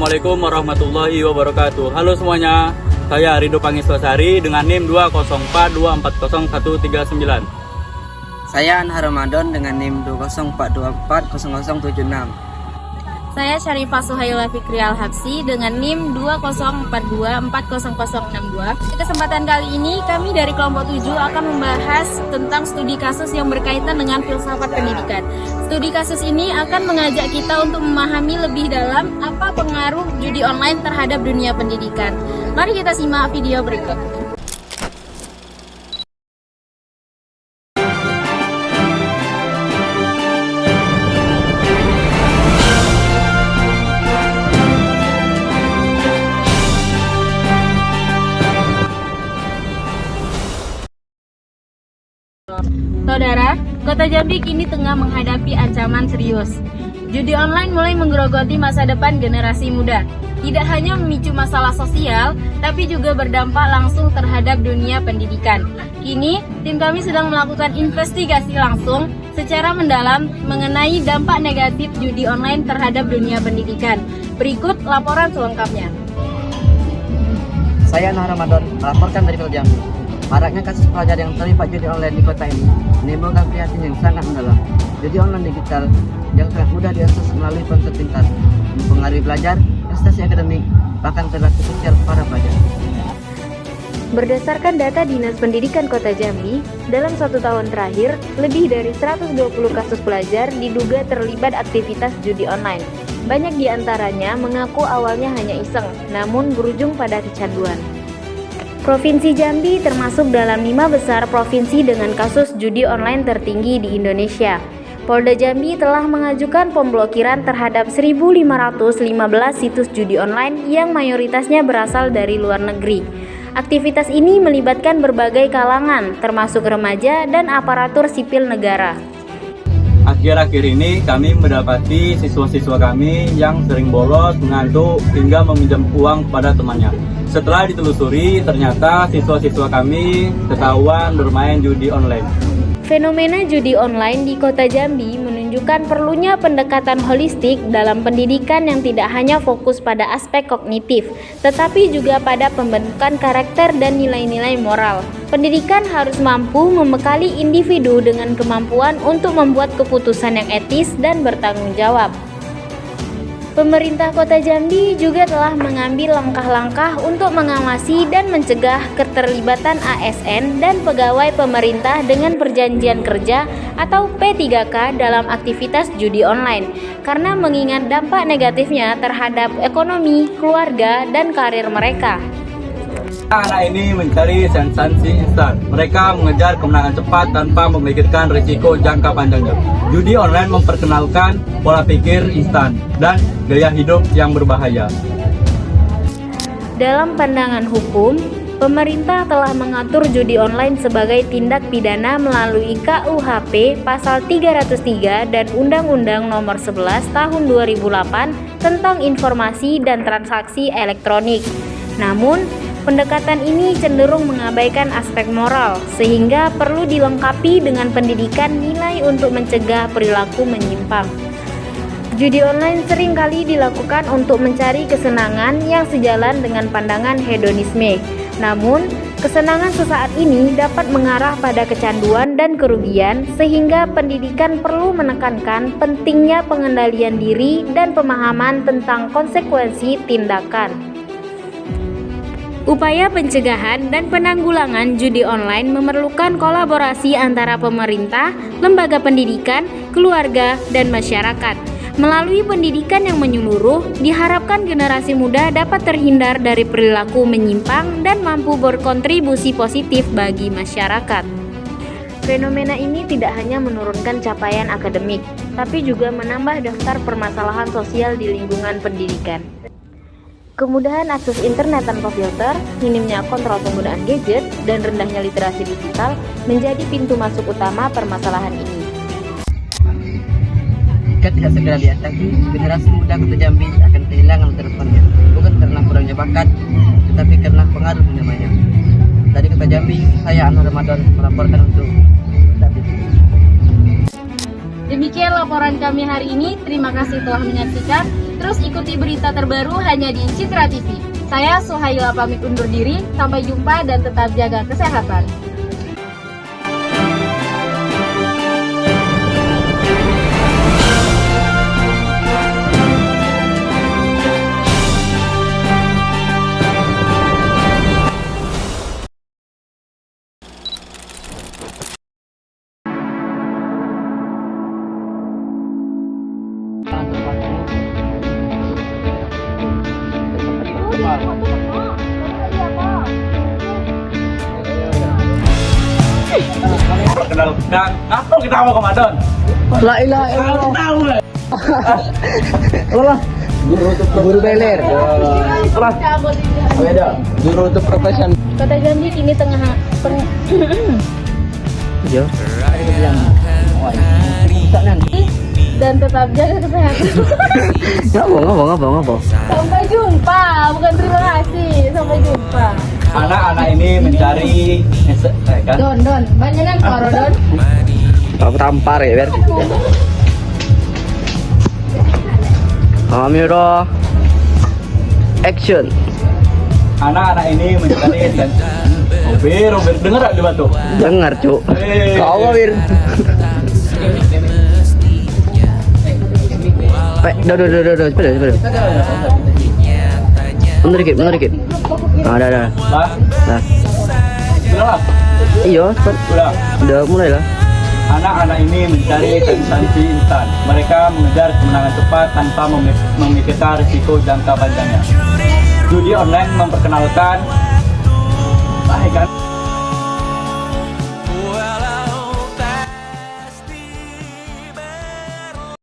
Assalamualaikum warahmatullahi wabarakatuh. Halo semuanya, saya Rido Pangiswasari dengan NIM 204240139. Saya Anhar Ramadan dengan NIM 204240076. Saya Syarifah Suhaila Fikri Al-Habsi dengan NIM 204240062. Di kesempatan kali ini kami dari kelompok 7 akan membahas tentang studi kasus yang berkaitan dengan filsafat pendidikan. Studi kasus ini akan mengajak kita untuk memahami lebih dalam apa pengaruh judi online terhadap dunia pendidikan. Mari kita simak video berikut. Saudara, Kota Jambi kini tengah menghadapi ancaman serius. Judi online mulai menggerogoti masa depan generasi muda. Tidak hanya memicu masalah sosial, tapi juga berdampak langsung terhadap dunia pendidikan. Kini, tim kami sedang melakukan investigasi langsung secara mendalam mengenai dampak negatif judi online terhadap dunia pendidikan. Berikut laporan selengkapnya. Saya Anhar Ramadan melaporkan dari Kota Jambi. Maraknya kasus pelajar yang terlibat judi online di kota ini menimbulkan prihatin yang sangat mendalam. Judi online digital yang sangat mudah diakses melalui ponsel pintar, mempengaruhi belajar, prestasi akademik, bahkan perilaku sosial para pelajar. Berdasarkan data Dinas Pendidikan Kota Jambi, dalam 1 tahun terakhir, lebih dari 120 kasus pelajar diduga terlibat aktivitas judi online. Banyak di antaranya mengaku awalnya hanya iseng, namun berujung pada kecanduan. Provinsi Jambi termasuk dalam 5 besar provinsi dengan kasus judi online tertinggi di Indonesia. Polda Jambi telah mengajukan pemblokiran terhadap 1.515 situs judi online yang mayoritasnya berasal dari luar negeri. Aktivitas ini melibatkan berbagai kalangan, termasuk remaja dan aparatur sipil negara. Akhir-akhir ini kami mendapati siswa-siswa kami yang sering bolos, mengantuk, hingga meminjam uang kepada temannya. Setelah ditelusuri, ternyata siswa-siswa kami ketahuan bermain judi online. Fenomena judi online di Kota Jambi menunjukkan perlunya pendekatan holistik dalam pendidikan yang tidak hanya fokus pada aspek kognitif, tetapi juga pada pembentukan karakter dan nilai-nilai moral. Pendidikan harus mampu membekali individu dengan kemampuan untuk membuat keputusan yang etis dan bertanggung jawab. Pemerintah Kota Jambi juga telah mengambil langkah-langkah untuk mengawasi dan mencegah keterlibatan ASN dan pegawai pemerintah dengan perjanjian kerja atau P3K dalam aktivitas judi online, karena mengingat dampak negatifnya terhadap ekonomi, keluarga, dan karir mereka. Anak ini mencari sensasi instan. Mereka mengejar kemenangan cepat tanpa memikirkan risiko jangka panjangnya. Judi online memperkenalkan pola pikir instan dan gaya hidup yang berbahaya. Dalam pandangan hukum, pemerintah telah mengatur judi online sebagai tindak pidana melalui KUHP Pasal 303 dan Undang-Undang Nomor 11 Tahun 2008 tentang Informasi dan Transaksi Elektronik. Namun, pendekatan ini cenderung mengabaikan aspek moral, sehingga perlu dilengkapi dengan pendidikan nilai untuk mencegah perilaku menyimpang. Judi online seringkali dilakukan untuk mencari kesenangan yang sejalan dengan pandangan hedonisme. Namun, kesenangan sesaat ini dapat mengarah pada kecanduan dan kerugian, sehingga pendidikan perlu menekankan pentingnya pengendalian diri dan pemahaman tentang konsekuensi tindakan. Upaya pencegahan dan penanggulangan judi online memerlukan kolaborasi antara pemerintah, lembaga pendidikan, keluarga, dan masyarakat. Melalui pendidikan yang menyeluruh, diharapkan generasi muda dapat terhindar dari perilaku menyimpang dan mampu berkontribusi positif bagi masyarakat. Fenomena ini tidak hanya menurunkan capaian akademik, tapi juga menambah daftar permasalahan sosial di lingkungan pendidikan. Kemudahan akses internet tanpa filter, minimnya kontrol penggunaan gadget, dan rendahnya literasi digital menjadi pintu masuk utama permasalahan ini. Jika tidak segera diatasi, generasi muda Kota Jambi akan kehilangan masa depannya, bukan karena kurangnya bakat, tetapi karena pengaruh namanya. Dari Kota Jambi, saya Anwar Ramadan melaporkan untuk David. Demikian laporan kami hari ini. Terima kasih telah menyaksikan. Terus ikuti berita terbaru hanya di Citra TV. Saya Suhaila pamit undur diri, sampai jumpa dan tetap jaga kesehatan. Perkenalkan, apa kita mau komandan? La ilaha illallah. Tahu nggak? Allah. Guru beler. Beda. Guru untuk profesional. Kota Jambi kini tengah Yo. dan tetap jaga kesehatan. Ngapa? Sampai jumpa, bukan terima kasih. Sampai jumpa. Anak-anak ini mencari kan? Don, banyak koro Don. Aku tampar ya, Ber. Kamera. Action. Anak-anak ini mencari Robert, dengar gak di batu? Dengar, Cuk. Kau, Wir. Sepeda. Mundur dikit. Ada. Lah, Nah. sudah lah. Iya, cepet. Udah mulai lah. Anak-anak ini mencari sensasi instan. Mereka mengejar kemenangan cepat tanpa memikirkan risiko jangka panjangnya. Judi online memperkenalkan, kan?